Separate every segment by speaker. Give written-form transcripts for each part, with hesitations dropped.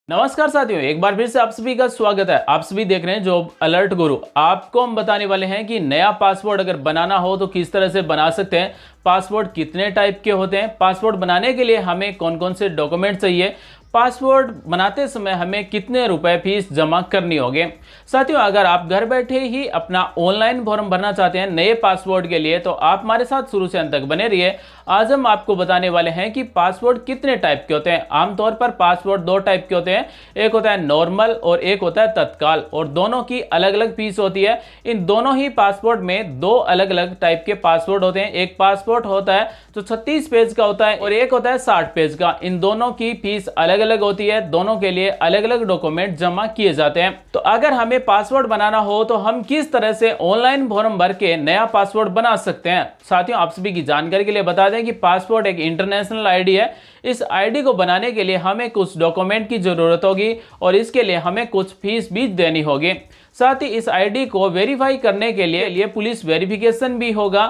Speaker 1: नमस्कार साथियों, एक बार फिर से आप सभी का स्वागत है। आप सभी देख रहे हैं जॉब अलर्ट गुरु। आपको हम बताने वाले हैं कि नया पासवर्ड अगर बनाना हो तो किस तरह से बना सकते हैं, पासवर्ड कितने टाइप के होते हैं, पासवर्ड बनाने के लिए हमें कौन कौन से डॉक्यूमेंट चाहिए, पासवर्ड बनाते समय हमें कितने रुपए फीस जमा करनी होगी। साथियों, अगर आप घर बैठे ही अपना ऑनलाइन फॉर्म भरना चाहते हैं नए पासवर्ड के लिए तो आप हमारे साथ शुरू से अंत तक बने रहिए। आज हम आपको बताने वाले हैं कि पासवर्ड कितने टाइप के होते हैं। आमतौर पर पासवर्ड दो टाइप के होते हैं, एक होता है नॉर्मल और एक होता है तत्काल, और दोनों की अलग अलग फीस होती है। इन दोनों ही पासवर्ड में दो अलग अलग टाइप के पासवर्ड होते हैं। एक पासवर्ड होता है जो 36 पेज का होता है और एक होता है 60 पेज का। इन दोनों की फीस अलग अलग होती है, दोनों के लिए अलग अलग डॉक्यूमेंट जमा किए जाते हैं। तो अगर हमें पासवर्ड बनाना हो तो हम किस तरह से ऑनलाइन फॉर्म भर के नया पासवर्ड बना सकते हैं। साथियों, आप सभी की जानकारी के लिए बता दें कि पासवर्ड एक इंटरनेशनल आईडी है। इस आईडी को बनाने के लिए हमें कुछ डॉक्यूमेंट की जरूरत होगी और इसके लिए हमें कुछ फीस भी देनी होगी। साथ ही इस आईडी को वेरीफाई करने के लिए पुलिस वेरिफिकेशन भी होगा।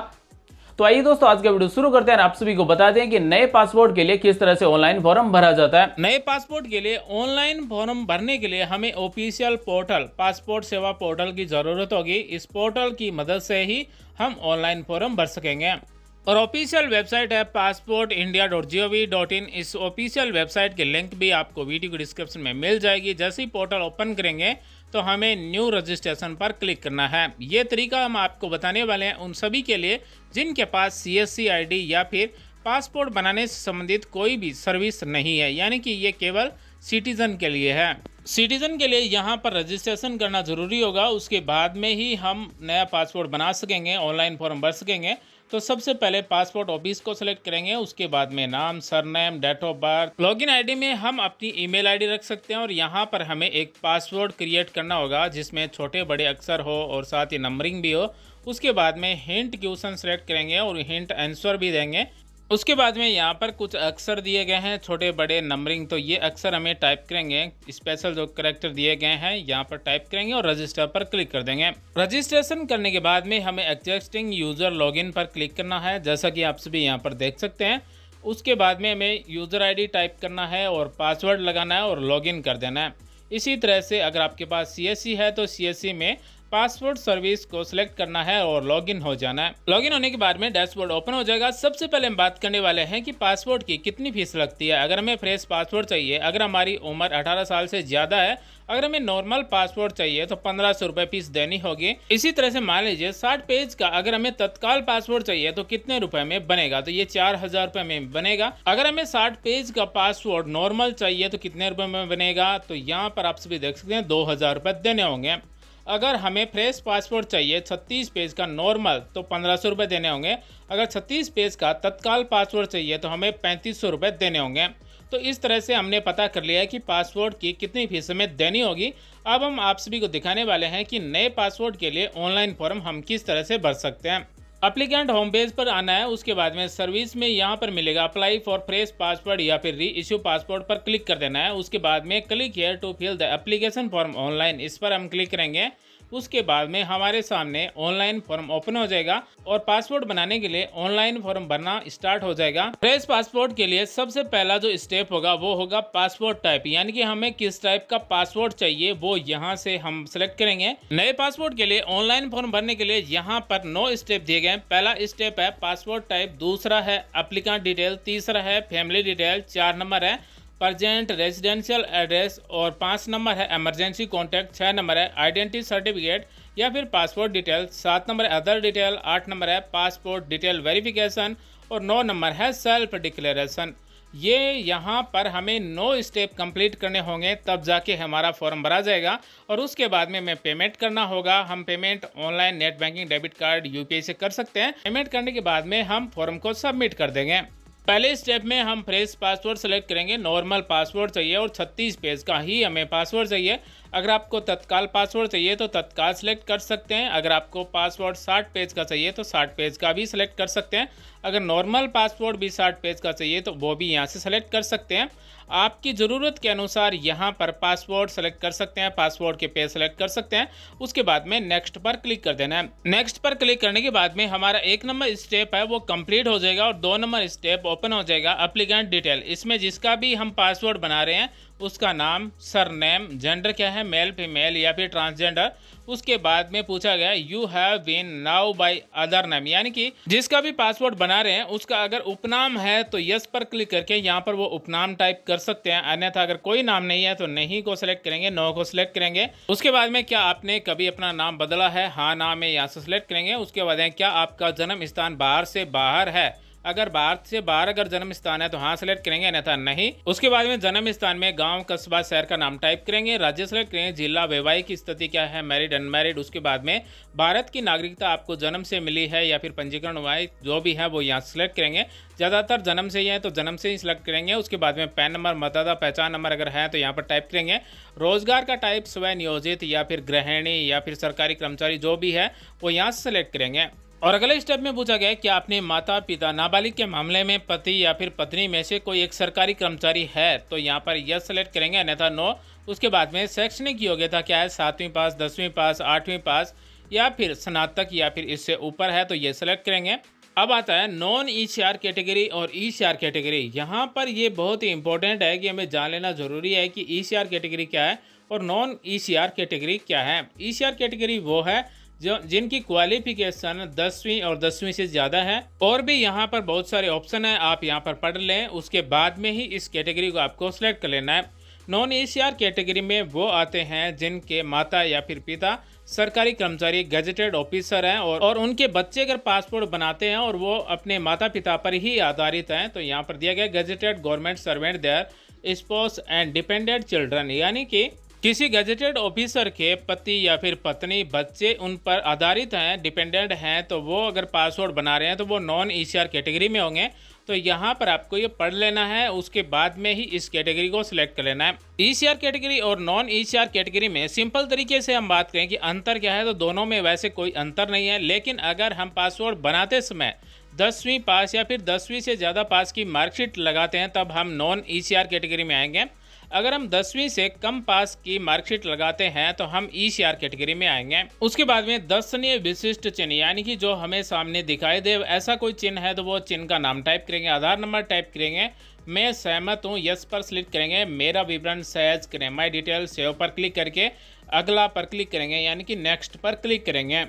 Speaker 1: तो आइए दोस्तों, आज का वीडियो शुरू करते हैं। आप सभी को बता दें कि नए पासपोर्ट के लिए किस तरह से ऑनलाइन फॉर्म भरा जाता है।
Speaker 2: नए पासपोर्ट के लिए ऑनलाइन फॉर्म भरने के लिए हमें ऑफिशियल पोर्टल पासपोर्ट सेवा पोर्टल की ज़रूरत होगी। इस पोर्टल की मदद से ही हम ऑनलाइन फॉर्म भर सकेंगे। और ऑफिशियल वेबसाइट है passportindia.gov.in। इस ऑफिशियल वेबसाइट के लिंक भी आपको वीडियो के डिस्क्रिप्शन में मिल जाएगी। जैसे ही पोर्टल ओपन करेंगे तो हमें न्यू रजिस्ट्रेशन पर क्लिक करना है। ये तरीका हम आपको बताने वाले हैं उन सभी के लिए जिनके पास CSC ID या फिर पासपोर्ट बनाने से संबंधित कोई भी सर्विस नहीं है, यानी कि ये केवल सिटीजन के लिए है। सिटीजन के लिए यहाँ पर रजिस्ट्रेशन करना ज़रूरी होगा, उसके बाद में ही हम नया पासपोर्ट बना सकेंगे, ऑनलाइन फॉर्म भर सकेंगे। तो सबसे पहले पासपोर्ट ऑफिस को सिलेक्ट करेंगे, उसके बाद में नाम, surname, date of birth. Login ID में हम अपनी ईमेल आईडी रख सकते हैं और यहाँ पर हमें एक पासवर्ड क्रिएट करना होगा जिसमें छोटे बड़े अक्षर हो और साथ ही नंबरिंग भी हो। उसके बाद में हिंट क्वेश्चन सेलेक्ट करेंगे और हिंट आंसर भी देंगे। उसके बाद में यहाँ पर कुछ अक्षर दिए गए हैं, छोटे बड़े नंबरिंग, तो ये अक्षर हमें टाइप करेंगे। स्पेशल जो करैक्टर दिए गए हैं यहाँ पर टाइप करेंगे और रजिस्टर पर क्लिक कर देंगे। रजिस्ट्रेशन करने के बाद में हमें एग्जिस्टिंग यूज़र लॉगिन पर क्लिक करना है, जैसा कि आप सभी यहाँ पर देख सकते हैं। उसके बाद में हमें यूज़र ID टाइप करना है और पासवर्ड लगाना है और लॉगिन कर देना है। इसी तरह से अगर आपके पास CSC है तो CSC में पासवर्ड सर्विस को सिलेक्ट करना है और लॉगिन हो जाना है। लॉगिन होने के बाद में डैशबोर्ड ओपन हो जाएगा। सबसे पहले हम बात करने वाले हैं कि पासपोर्ट की कितनी फीस लगती है। अगर हमें फ्रेश पासपोर्ट चाहिए, अगर हमारी उम्र 18 साल से ज़्यादा है, अगर हमें नॉर्मल पासपोर्ट चाहिए तो 1500 रुपये फीस देनी होगी। इसी तरह से मान लीजिए 60 पेज का अगर हमें तत्काल पासपोर्ट चाहिए तो कितने रुपए में बनेगा, तो ये 4000 रुपये में बनेगा। अगर हमें 60 पेज का पासपोर्ट नॉर्मल चाहिए तो कितने रुपए में बनेगा, तो यहाँ पर आप सभी देख सकते हैं 2000 रुपये देने होंगे। अगर हमें फ्रेश पासपोर्ट चाहिए 36 पेज का नॉर्मल तो 1500 रुपये देने होंगे। अगर 36 पेज का तत्काल पासपोर्ट चाहिए तो हमें 3500 रुपये देने होंगे। तो इस तरह से हमने पता कर लिया है कि पासपोर्ट की कितनी फीस हमें देनी होगी। अब हम आप सभी को दिखाने वाले हैं कि नए पासपोर्ट के लिए ऑनलाइन फॉर्म हम किस तरह से भर सकते हैं। एप्लीकेंट होम पेज पर आना है, उसके बाद में सर्विस में यहाँ पर मिलेगा अप्लाई फॉर फ्रेश पासपोर्ट या फिर री इश्यू पासपोर्ट पर क्लिक कर देना है। उसके बाद में click here to fill the application form online, इस पर हम क्लिक करेंगे। उसके बाद में हमारे सामने ऑनलाइन फॉर्म ओपन हो जाएगा और पासपोर्ट बनाने के लिए ऑनलाइन फॉर्म भरना स्टार्ट हो जाएगा। फ्रेश पासपोर्ट के लिए सबसे पहला जो स्टेप होगा वो होगा पासपोर्ट टाइप, यानी कि हमें किस टाइप का पासपोर्ट चाहिए वो यहाँ से हम सिलेक्ट करेंगे। नए पासपोर्ट के लिए ऑनलाइन फॉर्म भरने के लिए यहाँ पर 9 स्टेप दिए गए हैं। पहला स्टेप है पासपोर्ट टाइप, दूसरा है एप्लीकेंट डिटेल, तीसरा है फैमिली डिटेल, 4 नंबर है प्रेजेंट रेजिडेंशियल एड्रेस और 5 नंबर है इमरजेंसी कॉन्टैक्ट, 6 नंबर है आइडेंटिटी सर्टिफिकेट या फिर पासपोर्ट डिटेल, 7 नंबर है अदर डिटेल, 8 नंबर है पासपोर्ट डिटेल वेरिफिकेशन और 9 नंबर है सेल्फ डिक्लेरेशन। ये यहाँ पर हमें 9 स्टेप कंप्लीट करने होंगे, तब जाके हमारा फॉर्म भरा जाएगा। और उसके बाद में हमें पेमेंट करना होगा। हम payment online net banking, debit card, UPI से कर सकते हैं। पेमेंट करने के बाद में हम फॉर्म को सबमिट कर देंगे। पहले स्टेप में हम फ्रेश पासवर्ड सेलेक्ट करेंगे। नॉर्मल पासवर्ड चाहिए और 36 पेज का ही हमें पासवर्ड चाहिए। अगर आपको तत्काल पासवर्ड चाहिए तो तत्काल सेलेक्ट कर सकते हैं। अगर आपको पासवर्ड 60 पेज का चाहिए तो 60 पेज का भी सिलेक्ट कर सकते हैं। अगर नॉर्मल पासवर्ड भी 60 पेज का चाहिए तो वो भी यहाँ से सेलेक्ट कर सकते हैं। आपकी ज़रूरत के अनुसार यहाँ पर पासवर्ड सेलेक्ट कर सकते हैं, पासवर्ड के पेज सेलेक्ट कर सकते हैं। उसके बाद में नेक्स्ट पर क्लिक कर देना है। नेक्स्ट पर क्लिक करने के बाद में हमारा 1 नंबर स्टेप है वो कंप्लीट हो जाएगा और 2 नंबर स्टेप ओपन हो जाएगा एप्लीकेंट डिटेल। इसमें जिसका भी हम पासवर्ड बना रहे हैं उसका नाम, सरनेम, जेंडर क्या है, मेल फीमेल या फिर ट्रांसजेंडर। उसके बाद में पूछा गया you have been now by other name, यानी कि जिसका भी पासपोर्ट बना रहे हैं उसका अगर उपनाम है तो यस पर क्लिक करके यहाँ पर वो उपनाम टाइप कर सकते हैं, अन्यथा अगर कोई नाम नहीं है तो नहीं को सिलेक्ट करेंगे, नो को सिलेक्ट करेंगे। उसके बाद में क्या आपने कभी अपना नाम बदला है, हाँ नाम है, यहाँ से सिलेक्ट करेंगे। उसके बाद है क्या आपका जन्म स्थान बाहर से बाहर है, अगर बाहर से बाहर अगर जन्म स्थान है तो हाँ सेलेक्ट करेंगे, अन्यथा नहीं। उसके बाद में जन्म स्थान में गांव, कस्बा, शहर का नाम टाइप करेंगे, राज्य सेलेक्ट करेंगे, जिला, वैवाहिक स्थिति क्या है, मैरिड, अनमैरिड। उसके बाद में भारत की नागरिकता आपको जन्म से मिली है या फिर पंजीकरण हुआ है, जो भी है वो यहाँ सेलेक्ट करेंगे। ज़्यादातर जन्म से ही है तो जन्म से ही सिलेक्ट करेंगे। उसके बाद में पैन नंबर, मतदाता पहचान नंबर अगर है तो यहाँ पर टाइप करेंगे। रोजगार का टाइप स्वयं नियोजित या फिर गृहिणी या फिर सरकारी कर्मचारी जो भी है वो यहाँ से सेलेक्ट करेंगे। और अगले स्टेप में पूछा गया कि आपने माता पिता, नाबालिग के मामले में पति या फिर पत्नी में से कोई एक सरकारी कर्मचारी है तो यहाँ पर यस सेलेक्ट करेंगे, अन्यथा नो। उसके बाद में शैक्षणिक योग्यता क्या है, 7वीं पास, 10वीं पास, 8वीं पास या फिर स्नातक या फिर इससे ऊपर है तो ये सेलेक्ट करेंगे। अब आता है नॉन ईसीआर कैटेगरी और ईसीआर कैटेगरी। यहाँ पर ये बहुत ही इंपॉर्टेंट है कि हमें जान लेना जरूरी है कि ईसीआर कैटेगरी क्या है और नॉन ईसीआर कैटेगरी क्या है। ईसीआर कैटेगरी वो है जो जिनकी क्वालिफिकेशन 10वीं और 10वीं से ज़्यादा है। और भी यहाँ पर बहुत सारे ऑप्शन है, आप यहाँ पर पढ़ लें, उसके बाद में ही इस कैटेगरी को आपको सेलेक्ट कर लेना है। नॉन ईसीआर कैटेगरी में वो आते हैं जिनके माता या फिर पिता सरकारी कर्मचारी, गजेटेड ऑफिसर हैं और उनके बच्चे अगर पासपोर्ट बनाते हैं और वो अपने माता पिता पर ही आधारित हैं तो यहाँ पर दिया गया gazetted government servant their spouse and dependent children, यानी कि किसी गजेटेड ऑफिसर के पति या फिर पत्नी, बच्चे उन पर आधारित हैं, डिपेंडेंट हैं, तो वो अगर पासपोर्ट बना रहे हैं तो वो नॉन ईसीआर कैटेगरी में होंगे। तो यहाँ पर आपको ये पढ़ लेना है, उसके बाद में ही इस कैटेगरी को सिलेक्ट कर लेना है। ईसीआर कैटेगरी और नॉन ईसीआर कैटेगरी में सिंपल तरीके से हम बात करें कि अंतर क्या है, तो दोनों में वैसे कोई अंतर नहीं है, लेकिन अगर हम पासपोर्ट बनाते समय 10वीं पास या फिर 10वीं से ज़्यादा पास की मार्कशीट लगाते हैं तब हम नॉन ईसीआर कैटेगरी में आएंगे। अगर हम 10वीं से कम पास की मार्कशीट लगाते हैं तो हम ईसीआर कैटेगरी में आएंगे। उसके बाद में दर्शनीय विशिष्ट चिन्ह, यानी कि जो हमें सामने दिखाई दे ऐसा कोई चिन्ह है तो वो चिन्ह का नाम टाइप करेंगे, आधार नंबर टाइप करेंगे, मैं सहमत हूँ यस पर क्लिक करेंगे, मेरा विवरण सहज करें, माई डिटेल सेव पर क्लिक करके अगला पर क्लिक करेंगे, यानी कि नेक्स्ट पर क्लिक करेंगे।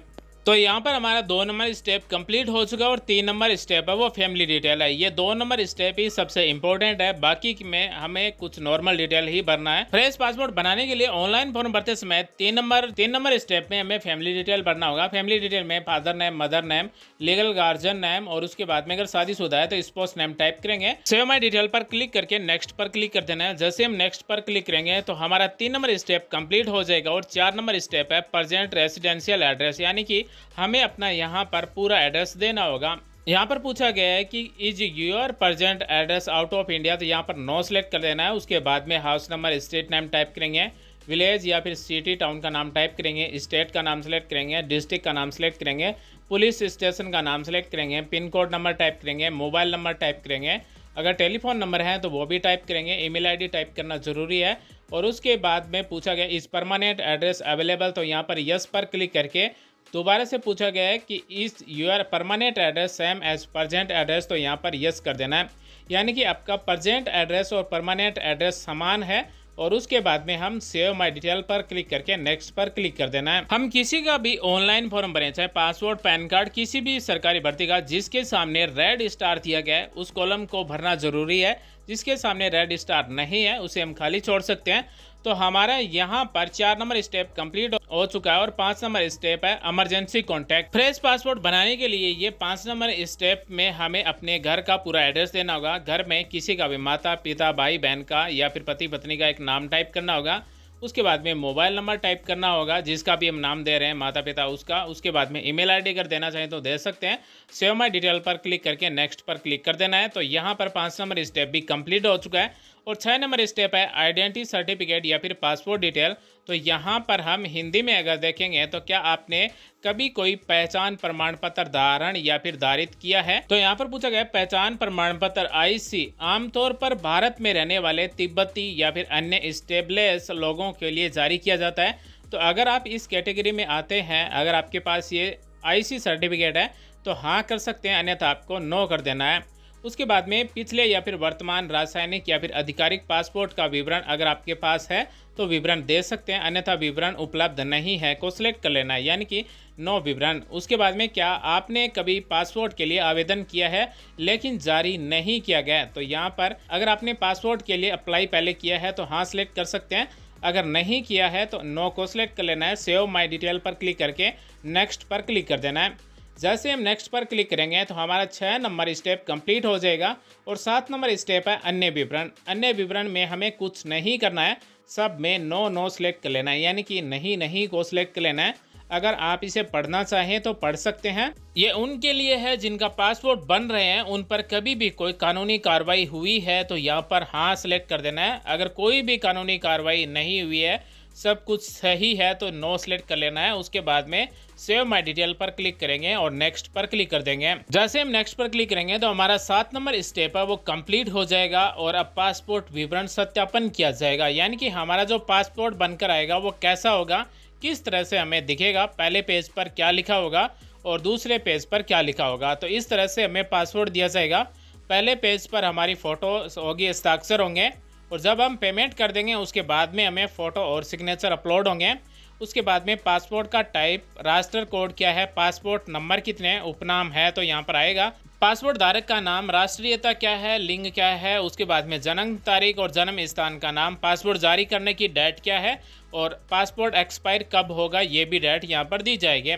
Speaker 2: तो यहाँ पर हमारा 2 नंबर स्टेप कंप्लीट हो चुका है और 3 नंबर स्टेप है वो फैमिली डिटेल है। ये 2 नंबर स्टेप ही सबसे इंपॉर्टेंट है, बाकी में हमें कुछ नॉर्मल डिटेल ही भरना है। फ्रेश पासपोर्ट बनाने के लिए ऑनलाइन फॉर्म भरते समय 3 नंबर स्टेप में हमें फैमिली डिटेल भरना होगा। फैमिली डिटेल में father name, mother name, legal guardian name और उसके बाद में अगर शादीशुदा है तो स्पाउस नेम टाइप करेंगे। सेव माई डिटेल पर क्लिक करके नेक्स्ट पर क्लिक कर देना है। जैसे हम नेक्स्ट पर क्लिक करेंगे तो हमारा 3 नंबर स्टेप कंप्लीट हो जाएगा और 4 नंबर स्टेप है प्रेजेंट रेसिडेंशियल एड्रेस, यानी कि हमें अपना यहाँ पर पूरा एड्रेस देना होगा। यहाँ पर पूछा गया है कि is your present address out of India, तो यहाँ पर नो सेलेक्ट कर देना है। उसके बाद में house number, state name type करेंगे, विलेज या फिर सिटी टाउन का नाम टाइप करेंगे, स्टेट का नाम सेलेक्ट करेंगे, डिस्ट्रिक्ट का नाम सेलेक्ट करेंगे, पुलिस स्टेशन का नाम सेलेक्ट करेंगे, पिन कोड नंबर टाइप करेंगे, मोबाइल नंबर टाइप करेंगे, अगर टेलीफोन नंबर है तो वो भी टाइप करेंगे, ईमेल आईडी टाइप करना जरूरी है। और उसके बाद में पूछा गया इस परमानेंट एड्रेस अवेलेबल, तो यहाँ पर यस पर क्लिक करके दोबारा से पूछा गया है कि is your permanent address same as present address, तो यहाँ पर यस कर देना है, यानी कि आपका प्रेजेंट एड्रेस और परमानेंट एड्रेस समान है। और उसके बाद में हम सेव माई डिटेल पर क्लिक करके नेक्स्ट पर क्लिक कर देना है। हम किसी का भी ऑनलाइन फॉर्म भरें, चाहे पासपोर्ट, पैन कार्ड, किसी भी सरकारी भर्ती का, जिसके सामने रेड स्टार दिया गया है उस कॉलम को भरना जरूरी है। जिसके सामने रेड स्टार नहीं है उसे हम खाली छोड़ सकते हैं। तो हमारा यहाँ पर 4 नंबर स्टेप कंप्लीट हो चुका है और 5 नंबर स्टेप है इमरजेंसी कॉन्टैक्ट। फ्रेश पासपोर्ट बनाने के लिए ये 5 नंबर स्टेप में हमें अपने घर का पूरा एड्रेस देना होगा। घर में किसी का भी माता पिता, भाई बहन का या फिर पति पत्नी का एक नाम टाइप करना होगा। उसके बाद में मोबाइल नंबर टाइप करना होगा, जिसका भी हम नाम दे रहे हैं माता पिता उसका। उसके बाद में ईमेल आईडी अगर देना चाहें तो दे सकते हैं। सेव माई डिटेल पर क्लिक करके नेक्स्ट पर क्लिक कर देना है। तो यहाँ पर 5 नंबर स्टेप भी कंप्लीट हो चुका है और 6 नंबर स्टेप है आइडेंटिटी सर्टिफिकेट या फिर पासपोर्ट डिटेल। तो यहाँ पर हम हिंदी में अगर देखेंगे तो क्या आपने कभी कोई पहचान प्रमाण पत्र धारण या फिर धारित किया है, तो यहाँ पर पूछा गया पहचान प्रमाण पत्र IC आमतौर पर भारत में रहने वाले तिब्बती या फिर अन्य स्टेबलेस लोगों के लिए जारी किया जाता है। तो अगर आप इस कैटेगरी में आते हैं, अगर आपके पास ये IC सर्टिफिकेट है तो हाँ कर सकते हैं, अन्यथा आपको नो कर देना है। उसके बाद में पिछले या फिर वर्तमान रासायनिक या फिर आधिकारिक पासपोर्ट का विवरण अगर आपके पास है तो विवरण दे सकते हैं, अन्यथा विवरण उपलब्ध नहीं है को सिलेक्ट कर लेना है, यानी कि नो विवरण। उसके बाद में क्या आपने कभी पासपोर्ट के लिए आवेदन किया है लेकिन जारी नहीं किया गया, तो यहाँ पर अगर आपने पासपोर्ट के लिए अप्लाई पहले किया है तो हाँ सिलेक्ट कर सकते हैं, अगर नहीं किया है तो नो को सिलेक्ट कर लेना है। सेव माई डिटेल पर क्लिक करके नेक्स्ट पर क्लिक कर देना है। जैसे हम नेक्स्ट पर क्लिक करेंगे तो हमारा 6 नंबर स्टेप कंप्लीट हो जाएगा और 7 नंबर स्टेप है अन्य विवरण। अन्य विवरण में हमें कुछ नहीं करना है, सब में नो सिलेक्ट कर लेना है, यानी कि नहीं को सिलेक्ट कर लेना है। अगर आप इसे पढ़ना चाहें तो पढ़ सकते हैं। ये उनके लिए है जिनका पासपोर्ट बन रहे हैं, उन पर कभी भी कोई कानूनी कार्रवाई हुई है तो यहाँ पर हाँ सिलेक्ट कर देना है। अगर कोई भी कानूनी कार्रवाई नहीं हुई है, सब कुछ सही है तो नो सिलेक्ट कर लेना है। उसके बाद में सेव माई डिटेल पर क्लिक करेंगे और नेक्स्ट पर क्लिक कर देंगे। जैसे हम नेक्स्ट पर क्लिक करेंगे तो हमारा 7 नंबर स्टेप है वो कंप्लीट हो जाएगा और अब पासपोर्ट विवरण सत्यापन किया जाएगा, यानी कि हमारा जो पासपोर्ट बनकर आएगा वो कैसा होगा, किस तरह से हमें दिखेगा, पहले पेज पर क्या लिखा होगा और दूसरे पेज पर क्या लिखा होगा। तो इस तरह से हमें पासपोर्ट दिया जाएगा। पहले पेज पर हमारी फ़ोटो होगी, हस्ताक्षर होंगे, और जब हम पेमेंट कर देंगे उसके बाद में हमें फ़ोटो और सिग्नेचर अपलोड होंगे। उसके बाद में पासपोर्ट का टाइप, राष्ट्र कोड क्या है, पासपोर्ट नंबर कितने, उपनाम है तो यहाँ पर आएगा, पासपोर्ट धारक का नाम, राष्ट्रीयता क्या है, लिंग क्या है, उसके बाद में जन्म तारीख और जन्म स्थान का नाम, पासपोर्ट जारी करने की डेट क्या है और पासपोर्ट एक्सपायर कब होगा ये भी डेट यहाँ पर दी जाएगी।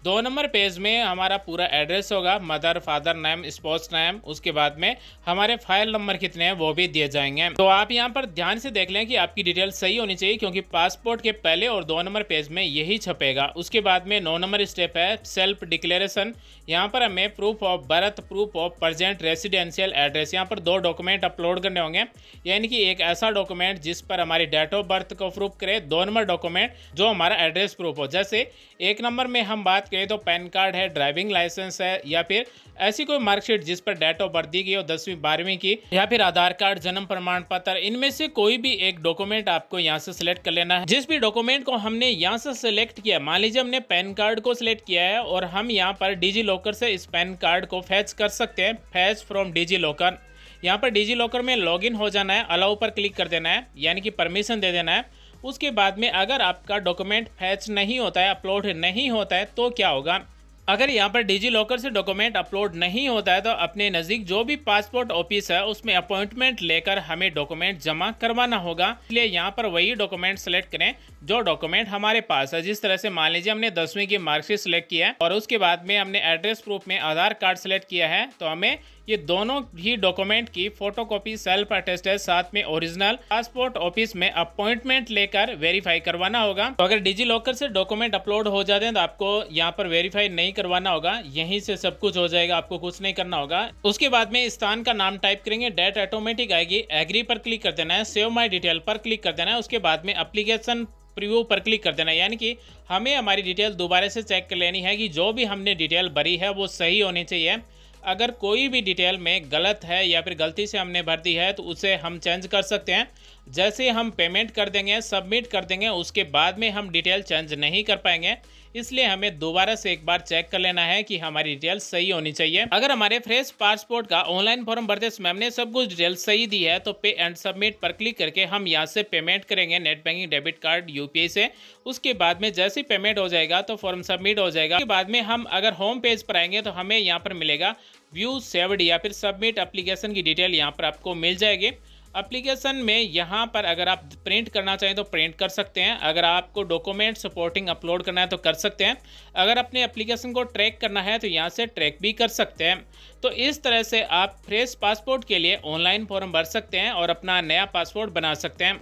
Speaker 2: 2 नंबर पेज में हमारा पूरा एड्रेस होगा, mother father name, sports name, उसके बाद में हमारे फाइल नंबर कितने हैं वो भी दिए जाएंगे। तो आप यहाँ पर ध्यान से देख लें कि आपकी डिटेल सही होनी चाहिए, क्योंकि पासपोर्ट के पहले और 2 नंबर पेज में यही छपेगा। उसके बाद में 9 नंबर स्टेप है सेल्फ डिक्लेरेशन। यहाँ पर हमें proof of birth, proof of present residential address, यहाँ पर 2 डॉक्यूमेंट अपलोड करने होंगे, यानी कि एक ऐसा डॉक्यूमेंट जिस पर हमारी डेट ऑफ बर्थ को प्रूफ करे, 2 नंबर डॉक्यूमेंट जो हमारा एड्रेस प्रूफ हो। जैसे 1 नंबर में हम बात करें तो पैन कार्ड है, ड्राइविंग लाइसेंस है, या फिर ऐसी कोई मार्कशीट जिस पर डेट ऑफ बर्थ दी गई हो 10वीं 12वीं की, या फिर आधार कार्ड, जन्म प्रमाण पत्र, इनमें से कोई भी एक डॉक्यूमेंट आपको यहाँ से सिलेक्ट कर लेना है। जिस भी डॉक्यूमेंट को हमने यहाँ से सिलेक्ट किया, मान लीजिए हमने पैन कार्ड को सिलेक्ट किया है और हम यहाँ पर डिजी लॉकर से इस पैन कार्ड को फैच कर सकते हैं, फैच फ्रॉम डिजी लॉकर। यहाँ पर डिजी लॉकर में लॉगिन हो जाना है, अलाउ पर क्लिक कर देना है, यानी कि परमिशन दे देना है। उसके बाद में अगर आपका डॉक्यूमेंट फैच नहीं होता है, अपलोड नहीं होता है, तो क्या होगा, अगर यहाँ पर डिजी लॉकर से डॉक्यूमेंट अपलोड नहीं होता है तो अपने नज़दीक जो भी पासपोर्ट ऑफिस है उसमें अपॉइंटमेंट लेकर हमें डॉक्यूमेंट जमा करवाना होगा। इसलिए यहाँ पर वही डॉक्यूमेंट सेलेक्ट करें जो डॉक्यूमेंट हमारे पास है। जिस तरह से मान लीजिए हमने 10वीं की मार्कशीट सेलेक्ट किया है और उसके बाद में हमने एड्रेस प्रूफ में आधार कार्ड सेलेक्ट किया है, तो हमें ये दोनों ही डॉक्यूमेंट की फोटोकॉपी सेल्फ अटेस्टेड साथ में ओरिजिनल पासपोर्ट ऑफिस में अपॉइंटमेंट लेकर वेरीफाई करवाना होगा। तो अगर डिजी लॉकर से डॉक्यूमेंट अपलोड हो जाते हैं तो आपको यहाँ पर वेरीफाई नहीं करवाना होगा, यहीं से सब कुछ हो जाएगा, आपको कुछ नहीं करना होगा। उसके बाद में स्थान का नाम टाइप करेंगे, डेट ऑटोमेटिक आएगी, एग्री पर क्लिक कर देना है, सेव माई डिटेल पर क्लिक कर देना है। उसके बाद में एप्लीकेशन प्रीव्यू पर क्लिक कर देना है, यानी कि हमें हमारी डिटेल दोबारा से चेक कर लेनी है कि जो भी हमने डिटेल भरी है वो सही होनी चाहिए। अगर कोई भी डिटेल में गलत है या फिर गलती से हमने भर दी है तो उसे हम चेंज कर सकते हैं। जैसे हम पेमेंट कर देंगे, सबमिट कर देंगे, उसके बाद में हम डिटेल चेंज नहीं कर पाएंगे, इसलिए हमें दोबारा से एक बार चेक कर लेना है कि हमारी डिटेल सही होनी चाहिए। अगर हमारे फ्रेश पासपोर्ट का ऑनलाइन फॉर्म भरते समय हमने सब कुछ डिटेल सही दी है तो पे एंड सबमिट पर क्लिक करके हम यहाँ से पेमेंट करेंगे net banking, debit card, UPI से। उसके बाद में जैसे ही पेमेंट हो जाएगा तो फॉर्म सबमिट हो जाएगा। उसके बाद में हम अगर होम पेज पर आएंगे तो हमें यहाँ पर मिलेगा व्यू सेव्ड या फिर सबमिट एप्लीकेशन की डिटेल यहाँ पर आपको मिल जाएगी। एप्लीकेशन में यहाँ पर अगर आप प्रिंट करना चाहें तो प्रिंट कर सकते हैं, अगर आपको डॉक्यूमेंट सपोर्टिंग अपलोड करना है तो कर सकते हैं, अगर अपने एप्लीकेशन को ट्रैक करना है तो यहाँ से ट्रैक भी कर सकते हैं। तो इस तरह से आप फ्रेश पासपोर्ट के लिए ऑनलाइन फॉर्म भर सकते हैं और अपना नया पासपोर्ट बना सकते हैं।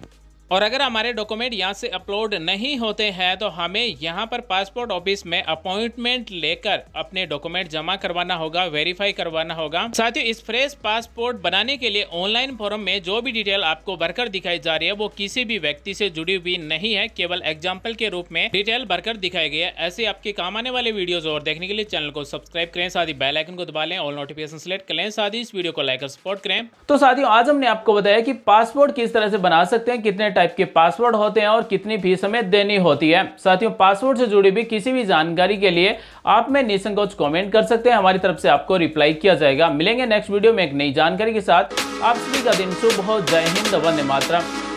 Speaker 2: और अगर हमारे डॉक्यूमेंट यहाँ से अपलोड नहीं होते हैं तो हमें यहाँ पर पासपोर्ट ऑफिस में अपॉइंटमेंट लेकर अपने डॉक्यूमेंट जमा करवाना होगा, वेरीफाई करवाना होगा। साथ ही इस फ्रेश पासपोर्ट बनाने के लिए ऑनलाइन फॉर्म में जो भी डिटेल आपको भरकर दिखाई जा रही है वो किसी भी व्यक्ति से जुड़ी हुई नहीं है, केवल एग्जाम्पल के रूप में डिटेल भरकर दिखाई गई है। ऐसे आपके काम आने वाले वीडियोज और देखने के लिए चैनल को सब्सक्राइब करें, साथ ही बेल आइकन को दबा लें, ऑल नोटिफिकेशन सेलेक्ट कर लें, साथ ही इस वीडियो को लाइक और सपोर्ट करें।
Speaker 1: तो साथियों आज हमने आपको बताया कि पासपोर्ट किस तरह से बना सकते हैं, कितने टाइप के पासवर्ड होते हैं और कितनी फीस हमें देनी होती है। साथियों, पासवर्ड से जुड़ी भी किसी भी जानकारी के लिए आप में निसंकोच कमेंट कर सकते हैं, हमारी तरफ से आपको रिप्लाई किया जाएगा। मिलेंगे नेक्स्ट वीडियो में एक नई जानकारी के साथ। आप सभी का दिन शुभ हो। जय हिंद, वंदे मातरम।